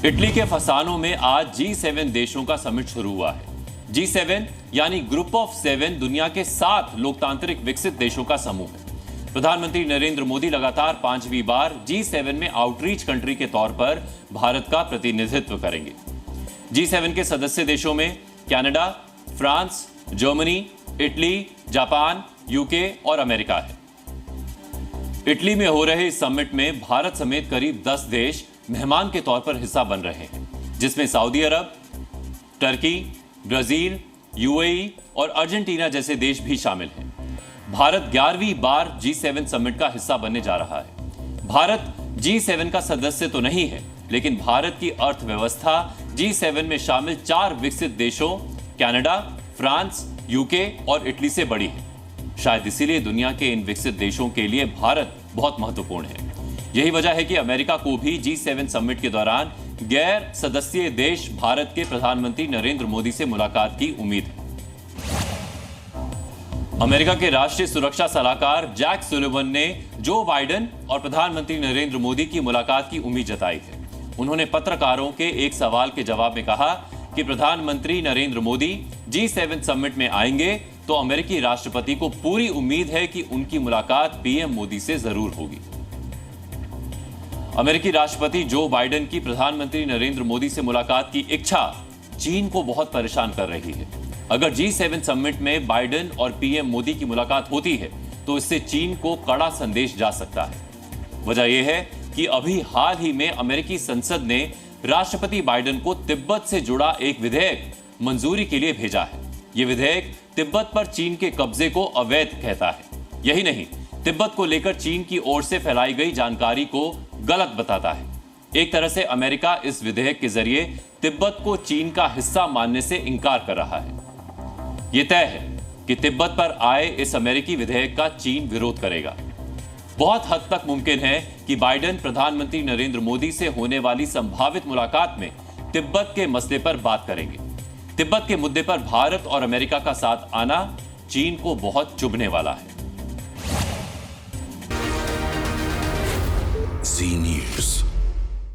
Italy के फसानो में आज G7 देशों का समिट शुरू हुआ है। G7 यानी ग्रुप ऑफ 7 दुनिया के 7 लोकतांत्रिक विकसित देशों का समूह है। प्रधानमंत्री नरेंद्र मोदी लगातार 5वीं बार G7 में आउटरीच कंट्री के तौर पर भारत का प्रतिनिधित्व करेंगे। G7 के सदस्य देशों में Canada, France, Germany, Italy, Japan, UK और अमेरिका है। इटली में हो रहे इस समिट में भारत समेत करीब 10 देश मेहमान के तौर पर हिस्सा बन रहे हैं, जिसमें सऊदी अरब, टर्की, ब्राजील, यूएई और अर्जेंटीना जैसे देश भी शामिल हैं। भारत 11वीं बार G7 समिट का हिस्सा बनने जा रहा है। भारत G7 का सदस्य तो नहीं है, लेकिन भारत की अर्थव्यवस्था G7 में शामिल 4 विकसित देशों कनाडा, फ्रांस, यूके और इटली से बड़ी है। शायद इसीलिए दुनिया के इन विकसित देशों के लिए भारत बहुत महत्वपूर्ण है। यही वजह है कि अमेरिका को भी G7 समिट के दौरान गैर सदस्यीय देश भारत के प्रधानमंत्री नरेंद्र मोदी से मुलाकात की उम्मीद है। अमेरिका के राष्ट्रीय सुरक्षा सलाहकार जैक सुलिवन ने जो बाइडेन और प्रधानमंत्री नरेंद्र मोदी की मुलाकात की उम्मीद जताई है। उन्होंने पत्रकारों के एक सवाल के जवाब में कहा कि प्रधानमंत्री नरेंद्र मोदी G7 समिट में आएंगे तो अमेरिकी राष्ट्रपति को पूरी उम्मीद है कि उनकी मुलाकात पीएम मोदी से जरूर होगी। अमेरिकी राष्ट्रपति जो बाइडेन की प्रधानमंत्री नरेंद्र मोदी से मुलाकात की इच्छा चीन को बहुत परेशान कर रही है। अगर G7 समिट में बाइडेन और पीएम मोदी की मुलाकात होती है तो इससे चीन को कड़ा संदेश जा सकता है। वजह यह है कि अभी हाल ही में अमेरिकी संसद ने राष्ट्रपति बाइडेन को तिब्बत से जुड़ा एक विधेयक मंजूरी के लिए भेजा है। यह विधेयक तिब्बत पर चीन के कब्जे को अवैध कहता है। यही नहीं, तिब्बत को लेकर चीन की ओर से फैलाई गई जानकारी को गलत बताता है। एक तरह से अमेरिका इस विधेयक के जरिए तिब्बत को चीन का हिस्सा मानने से इनकार कर रहा है। यह तय है कि तिब्बत पर आए इस अमेरिकी विधेयक का चीन विरोध करेगा। बहुत हद तक मुमकिन है कि बाइडेन प्रधानमंत्री नरेंद्र मोदी से होने वाली संभावित मुलाकात में तिब्बत के मसले पर बात करेंगे। तिब्बत के मुद्दे पर भारत और अमेरिका का साथ आना चीन को बहुत चुभने वाला है। जी न्यूज़।